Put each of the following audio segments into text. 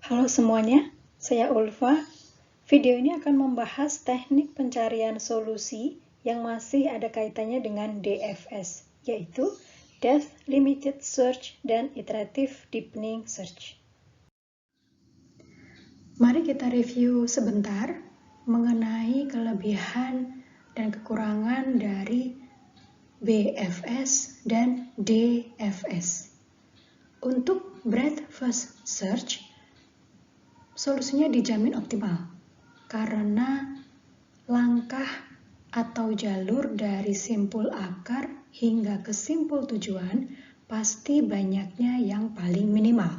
Halo semuanya, saya Ulfa. Video ini akan membahas teknik pencarian solusi yang masih ada kaitannya dengan DFS, yaitu Depth Limited Search dan Iterative Deepening Search. Mari kita review sebentar mengenai kelebihan dan kekurangan dari BFS dan DFS. Untuk Breadth First Search, solusinya dijamin optimal karena langkah atau jalur dari simpul akar hingga ke simpul tujuan pasti banyaknya yang paling minimal.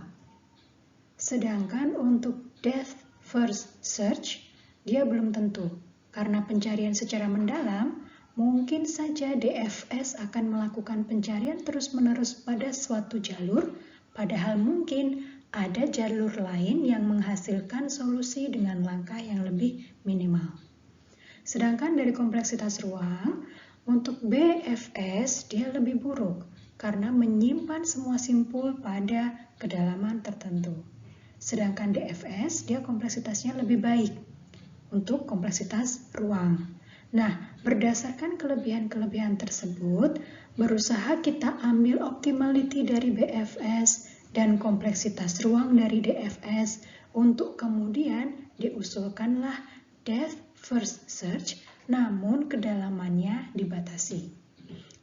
Sedangkan untuk Depth First Search, dia belum tentu. Karena pencarian secara mendalam, mungkin saja DFS akan melakukan pencarian terus-menerus pada suatu jalur, padahal mungkin ada jalur lain yang menghasilkan solusi dengan langkah yang lebih minimal. Sedangkan dari kompleksitas ruang, untuk BFS dia lebih buruk karena menyimpan semua simpul pada kedalaman tertentu. Sedangkan DFS dia kompleksitasnya lebih baik untuk kompleksitas ruang. Nah, berdasarkan kelebihan-kelebihan tersebut, berusaha kita ambil optimality dari BFS dan kompleksitas ruang dari DFS untuk kemudian diusulkanlah Depth First Search, namun kedalamannya dibatasi.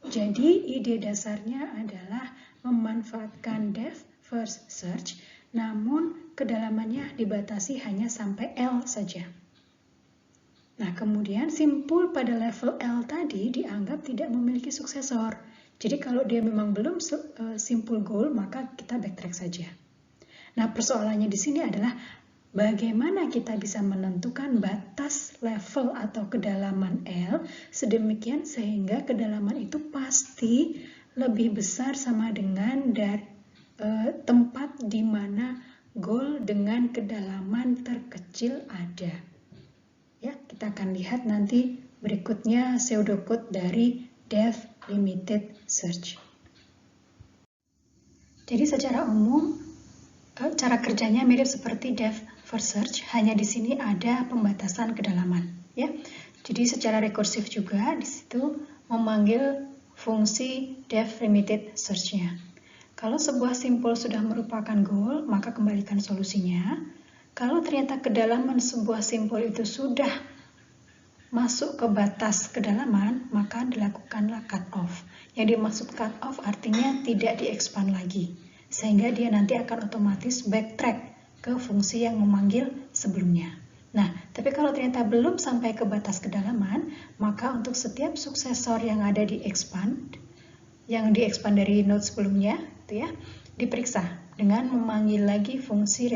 Jadi, ide dasarnya adalah memanfaatkan Depth First Search, namun kedalamannya dibatasi hanya sampai L saja. Nah, kemudian simpul pada level L tadi dianggap tidak memiliki suksesor. Jadi kalau dia memang belum simpul goal, maka kita backtrack saja. Nah, persoalannya di sini adalah bagaimana kita bisa menentukan batas level atau kedalaman L sedemikian sehingga kedalaman itu pasti lebih besar sama dengan tempat di mana goal dengan kedalaman terkecil ada. Ya, kita akan lihat nanti berikutnya pseudocode dari Depth Limited Search. Jadi secara umum cara kerjanya mirip seperti Depth First Search, hanya di sini ada pembatasan kedalaman. Ya, jadi secara rekursif juga di situ memanggil fungsi Depth Limited Search-nya. Kalau sebuah simpul sudah merupakan goal, maka kembalikan solusinya. Kalau ternyata kedalaman sebuah simpul itu sudah masuk ke batas kedalaman, maka dilakukanlah cut off. Yang dimaksud cut off artinya tidak di-expand lagi, sehingga dia nanti akan otomatis backtrack ke fungsi yang memanggil sebelumnya. Nah, tapi kalau ternyata belum sampai ke batas kedalaman, maka untuk setiap suksesor yang ada di-expand, yang di-expand dari node sebelumnya, itu ya, diperiksa dengan memanggil lagi fungsi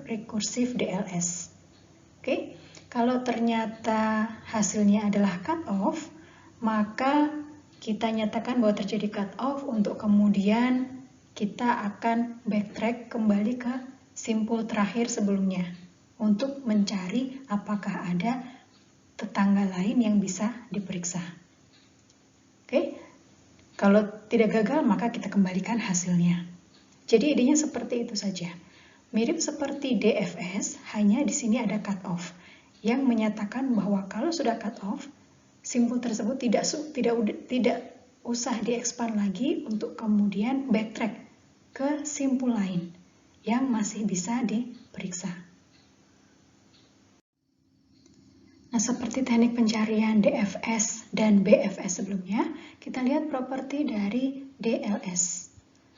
rekursif DLS. Oke, kalau ternyata hasilnya adalah cut off, maka kita nyatakan bahwa terjadi cut off untuk kemudian kita akan backtrack kembali ke simpul terakhir sebelumnya untuk mencari apakah ada tetangga lain yang bisa diperiksa. Oke, kalau tidak gagal maka kita kembalikan hasilnya. Jadi idenya seperti itu saja. Mirip seperti DFS, hanya di sini ada cut off yang menyatakan bahwa kalau sudah cut off, simpul tersebut tidak usah di-expand lagi untuk kemudian backtrack ke simpul lain yang masih bisa diperiksa. Nah, seperti teknik pencarian DFS dan BFS sebelumnya, kita lihat properti dari DLS.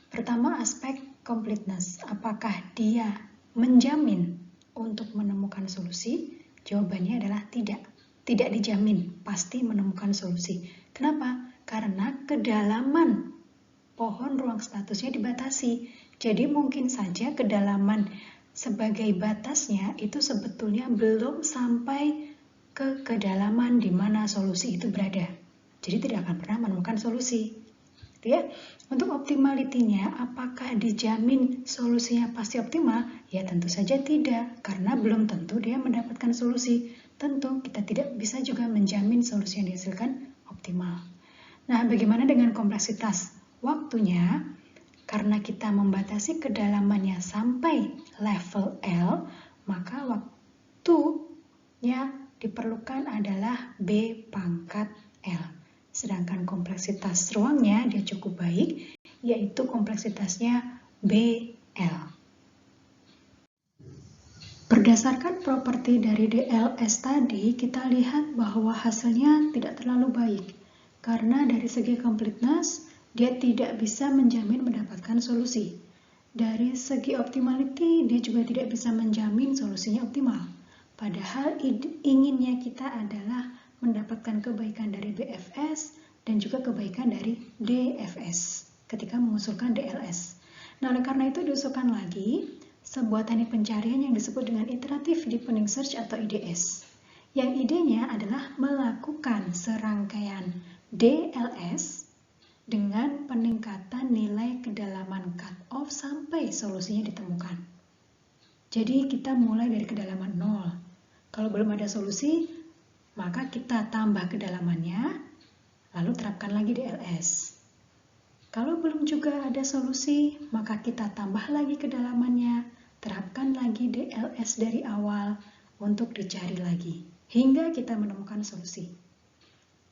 Pertama, aspek completeness. Apakah dia menjamin untuk menemukan solusi? Jawabannya adalah tidak. Tidak dijamin pasti menemukan solusi. Kenapa? Karena kedalaman pohon ruang statusnya dibatasi. Jadi mungkin saja kedalaman sebagai batasnya itu sebetulnya belum sampai ke kedalaman di mana solusi itu berada. Jadi tidak akan pernah menemukan solusi. Ya, untuk optimality-nya, apakah dijamin solusinya pasti optimal? Ya tentu saja tidak, karena belum tentu dia mendapatkan solusi. Tentu kita tidak bisa juga menjamin solusi yang dihasilkan optimal. Nah, bagaimana dengan kompleksitas waktunya? Karena kita membatasi kedalamannya sampai level L, maka waktunya diperlukan adalah B pangkat L. Sedangkan kompleksitas ruangnya dia cukup baik, yaitu kompleksitasnya BL. Berdasarkan properti dari DLS tadi, kita lihat bahwa hasilnya tidak terlalu baik. Karena dari segi completeness, dia tidak bisa menjamin mendapatkan solusi. Dari segi optimality, dia juga tidak bisa menjamin solusinya optimal. Padahal inginnya kita adalah mendapatkan kebaikan dari BFS dan juga kebaikan dari DFS ketika mengusulkan DLS. Nah, oleh karena itu diusulkan lagi sebuah teknik pencarian yang disebut dengan iterative deepening search atau IDS. Yang idenya adalah melakukan serangkaian DLS dengan peningkatan nilai kedalaman cut-off sampai solusinya ditemukan. Jadi kita mulai dari kedalaman 0. Kalau belum ada solusi, maka kita tambah kedalamannya, lalu terapkan lagi DLS. Kalau belum juga ada solusi, maka kita tambah lagi kedalamannya, terapkan lagi DLS dari awal untuk dicari lagi, hingga kita menemukan solusi.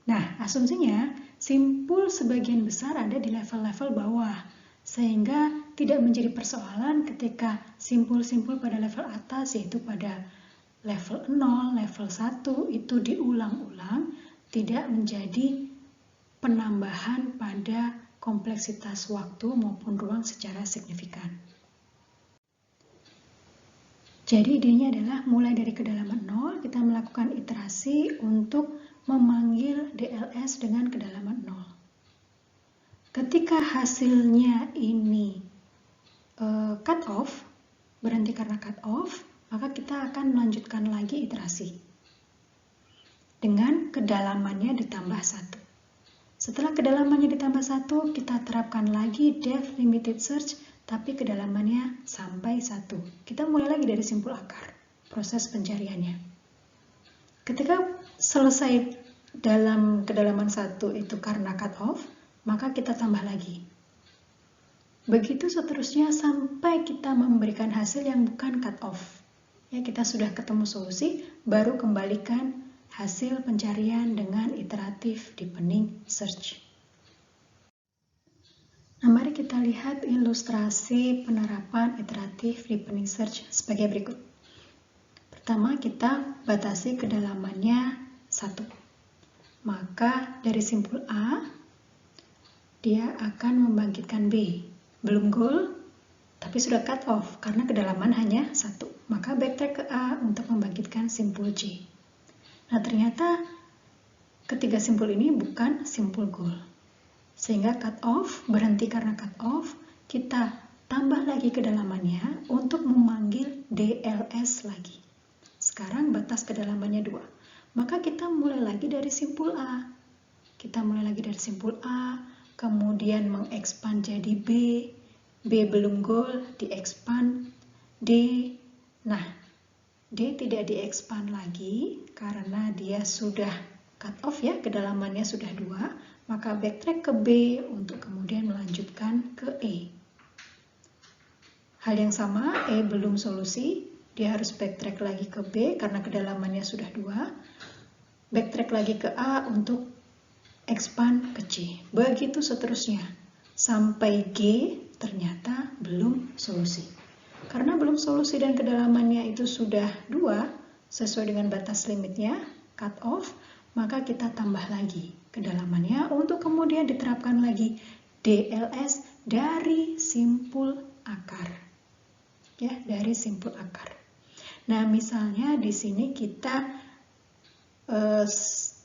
Nah, asumsinya simpul sebagian besar ada di level-level bawah, sehingga tidak menjadi persoalan ketika simpul-simpul pada level atas, yaitu pada level 0, level 1 itu diulang-ulang, tidak menjadi penambahan pada kompleksitas waktu maupun ruang secara signifikan. Jadi idenya adalah mulai dari kedalaman 0, kita melakukan iterasi untuk memanggil DLS dengan kedalaman 0. Ketika hasilnya ini cut off, berhenti karena cut off, maka kita akan melanjutkan lagi iterasi dengan kedalamannya ditambah 1. Setelah kedalamannya ditambah 1, kita terapkan lagi depth limited search, tapi kedalamannya sampai 1. Kita mulai lagi dari simpul akar, proses pencariannya. Ketika selesai dalam kedalaman 1 itu karena cut off, maka kita tambah lagi. Begitu seterusnya sampai kita memberikan hasil yang bukan cut off. Ya, kita sudah ketemu solusi, baru kembalikan hasil pencarian dengan iteratif deepening search. Nah, mari kita lihat ilustrasi penerapan iteratif deepening search sebagai berikut. Pertama, kita batasi kedalamannya 1. Maka dari simpul A, dia akan membangkitkan B. Belum goal, tapi sudah cut off karena kedalaman hanya 1. Maka backtrack ke A untuk membangkitkan simpul C. Nah, ternyata ketiga simpul ini bukan simpul goal. Sehingga cut off, berhenti karena cut off, kita tambah lagi kedalamannya untuk memanggil DLS lagi. Sekarang batas kedalamannya 2. Maka kita mulai lagi dari simpul A. Kita mulai lagi dari simpul A, kemudian mengekspan jadi B. B belum goal, diekspan D. Nah, D tidak diekspan lagi karena dia sudah cut off ya, kedalamannya sudah 2, maka backtrack ke B untuk kemudian melanjutkan ke E. Hal yang sama, E belum solusi, dia harus backtrack lagi ke B karena kedalamannya sudah 2, backtrack lagi ke A untuk expand ke C. Begitu seterusnya, sampai G ternyata belum solusi. Karena belum solusi dan kedalamannya itu sudah 2, sesuai dengan batas limitnya, cut off, maka kita tambah lagi kedalamannya untuk kemudian diterapkan lagi DLS dari simpul akar. Ya, dari simpul akar. Nah, misalnya di sini kita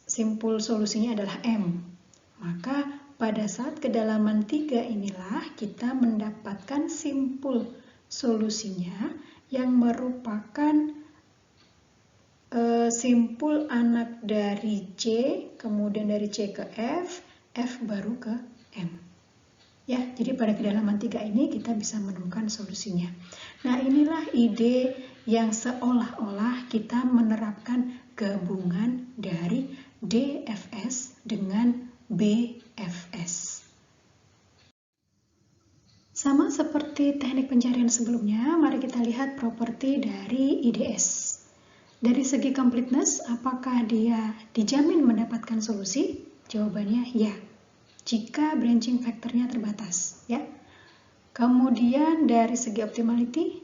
simpul solusinya adalah M. Maka pada saat kedalaman 3 inilah kita mendapatkan simpul solusinya yang merupakan simpul anak dari C, kemudian dari C ke F, F baru ke M. Ya, jadi pada kedalaman 3 ini kita bisa menemukan solusinya. Nah, inilah ide yang seolah-olah kita menerapkan gabungan dari DFS dengan BFS. Sama seperti teknik pencarian sebelumnya, mari kita lihat properti dari IDS. Dari segi completeness, apakah dia dijamin mendapatkan solusi? Jawabannya ya, jika branching factor-nya terbatas. Ya. Kemudian dari segi optimality,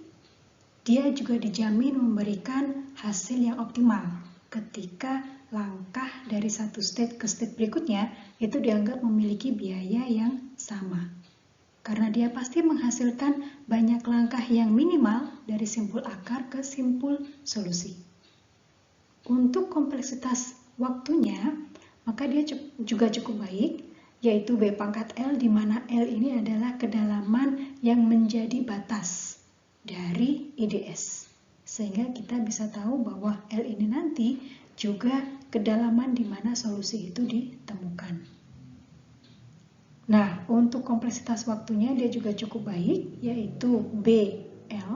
dia juga dijamin memberikan hasil yang optimal ketika langkah dari satu state ke state berikutnya itu dianggap memiliki biaya yang sama. Karena dia pasti menghasilkan banyak langkah yang minimal dari simpul akar ke simpul solusi. Untuk kompleksitas waktunya, maka dia juga cukup baik, yaitu B pangkat L, di mana L ini adalah kedalaman yang menjadi batas dari IDS. Sehingga kita bisa tahu bahwa L ini nanti juga kedalaman di mana solusi itu ditemukan. Nah, untuk kompleksitas waktunya dia juga cukup baik, yaitu BL,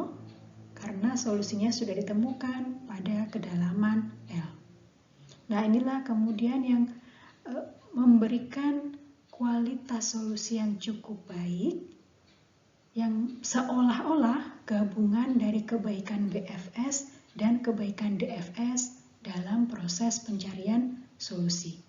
karena solusinya sudah ditemukan pada kedalaman L. Nah, inilah kemudian yang memberikan kualitas solusi yang cukup baik, yang seolah-olah gabungan dari kebaikan BFS dan kebaikan DFS dalam proses pencarian solusi.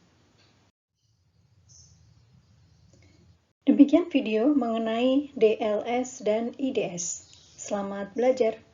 Demikian video mengenai DLS dan IDS. Selamat belajar!